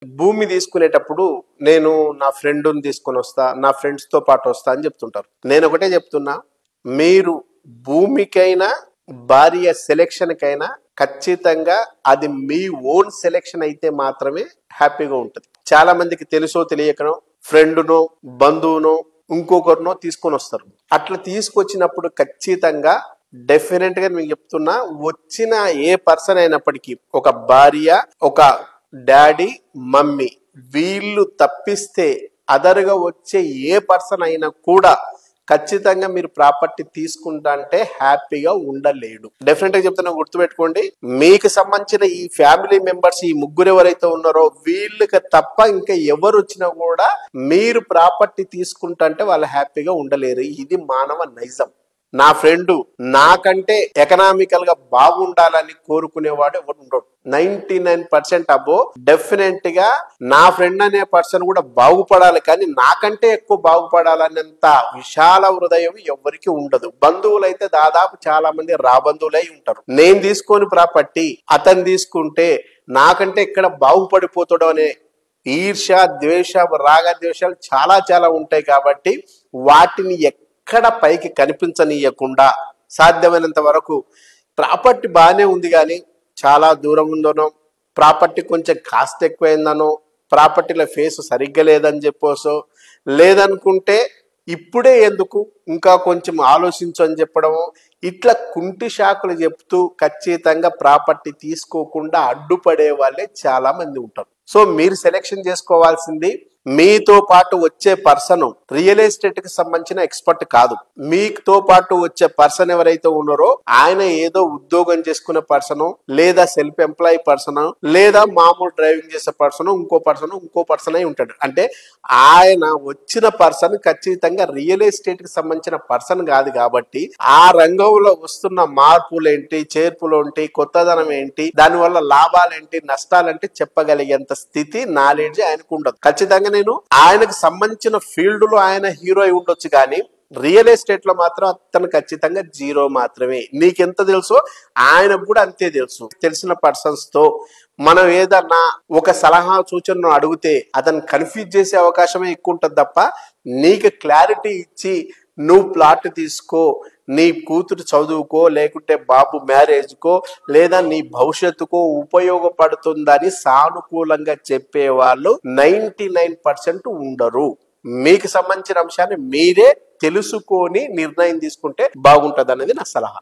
భూమి తీసుకునేటప్పుడు నేను నా ఫ్రెండ్ని తీసుకొని వస్తా, నా ఫ్రెండ్స్ తో పాటు వస్తా అని చెప్తుంటారు. నేను ఒకటే చెప్తున్నా, మీరు భూమికైనా భార్య సెలెక్షన్ కైనా ఖచ్చితంగా అది మీ ఓన్ సెలెక్షన్ అయితే మాత్రమే హ్యాపీగా ఉంటుంది. చాలా మందికి తెలుసో తెలియకనో ఫ్రెండ్నో బంధువునో ఇంకొకరినో తీసుకొని వస్తారు. అట్లా తీసుకొచ్చినప్పుడు ఖచ్చితంగా డెఫినెట్ గా మీకు చెప్తున్నా, వచ్చిన ఏ పర్సన్ అయినప్పటికీ ఒక భార్య, ఒక డాడీ, మమ్మీ వీళ్ళు తప్పిస్తే అదర్గా వచ్చే ఏ పర్సన్ అయినా కూడా ఖచ్చితంగా మీరు ప్రాపర్టీ తీసుకుంటా అంటే హ్యాపీగా ఉండలేడు. డెఫినెట్ గా చెప్తున్నా, గుర్తుపెట్టుకోండి. మీకు సంబంధించిన ఈ ఫ్యామిలీ మెంబర్స్, ఈ ముగ్గురు ఎవరైతే ఉన్నారో వీళ్ళకి తప్ప ఇంకా ఎవరు వచ్చినా కూడా మీరు ప్రాపర్టీ తీసుకుంటా అంటే వాళ్ళు హ్యాపీగా ఉండలేరు. ఇది మానవ నైజం. నా ఫ్రెండ్ నాకంటే ఎకనామికల్ గా బాగుండాలని కోరుకునేవాడు ఎవరు ఉండడు. 99% అబో డెఫినెట్ గా నా ఫ్రెండ్ అనే పర్సన్ కూడా బాగుపడాలి, కానీ నాకంటే ఎక్కువ బాగుపడాలనేంత విశాల హృదయం ఎవరికి ఉండదు. బంధువులైతే దాదాపు చాలా మంది రాబంధువులై ఉంటారు. నేను తీసుకొని ప్రాపర్టీ అతను తీసుకుంటే నాకంటే ఎక్కడ బాగుపడిపోతాడు అనే ఈర్ష, ద్వేష, రాగద్వేషాలు చాలా చాలా ఉంటాయి. కాబట్టి వాటిని ఎక్కడ పైకి కనిపించనీయకుండా సాధ్యమైనంత వరకు ప్రాపర్టీ బాగానే ఉంది కానీ చాలా దూరం ఉందనో, ప్రాపర్టీ కొంచెం కాస్ట్ ఎక్కువైందనో, ప్రాపర్టీల ఫేస్ సరిగ్గా లేదని చెప్పోసో, లేదనుకుంటే ఇప్పుడే ఎందుకు ఇంకా కొంచెం ఆలోచించు అని చెప్పడము, ఇట్లా కుంటి షాకులు చెప్తూ ఖచ్చితంగా ప్రాపర్టీ తీసుకోకుండా అడ్డుపడే వాళ్ళే చాలా మంది ఉంటారు. సో మీరు సెలెక్షన్ చేసుకోవాల్సింది మీతో పాటు వచ్చే పర్సన్ రియల్ ఎస్టేట్ కి సంబంధించిన ఎక్స్పర్ట్ కాదు. మీతో పాటు వచ్చే పర్సన్ ఎవరైతే ఉన్నారో ఆయన ఏదో ఉద్యోగం చేసుకునే పర్సన్, లేదా సెల్ఫ్ ఎంప్లాయీ పర్సన్, లేదా మామూలు డ్రైవింగ్ చేసే పర్సన్, ఇంకో పర్సన్ అయి ఉంటాడు. అంటే ఆయన వచ్చిన పర్సన్ ఖచ్చితంగా రియల్ ఎస్టేట్ కి సంబంధించిన పర్సన్ కాదు. కాబట్టి ఆ రంగంలో వస్తున్న మార్పులేంటి, చేర్పులేంటి, కొత్తదనం ఏంటి, దానివల్ల లాభాలేంటి, నష్టాలేంటి చెప్పగలిగేంత స్థితి, నాలెడ్జ్ ఆయనకు ఉండదు. ఖచ్చితంగా నేను ఆయనకు సంబంధించిన ఫీల్డ్ లో ఆయన హీరో అయి ఉండొచ్చు, కానీ రియల్ ఎస్టేట్ లో మాత్రం అతను ఖచ్చితంగా జీరో మాత్రమే. నీకెంత తెలుసో ఆయనకు కూడా అంతే తెలుసు. తెలిసిన పర్సన్స్ తో మనం ఏదన్నా ఒక సలహా సూచనను అడిగితే అతను కన్ఫ్యూజ్ చేసే అవకాశమే ఎక్కువ ఉంటుంది తప్ప, నీకు క్లారిటీ ఇచ్చి నువ్వు ప్లాట్ తీసుకో, నీ కూతురు చదువుకో, లేకుంటే బాబు మ్యారేజ్కో, లేదా నీ భవిష్యత్తుకో ఉపయోగపడుతుందని సానుకూలంగా చెప్పేవాళ్ళు 99% ఉండరు. మీకు సంబంధించిన అంశాన్ని మీరే తెలుసుకొని నిర్ణయం తీసుకుంటే బాగుంటది అనేది నా సలహా.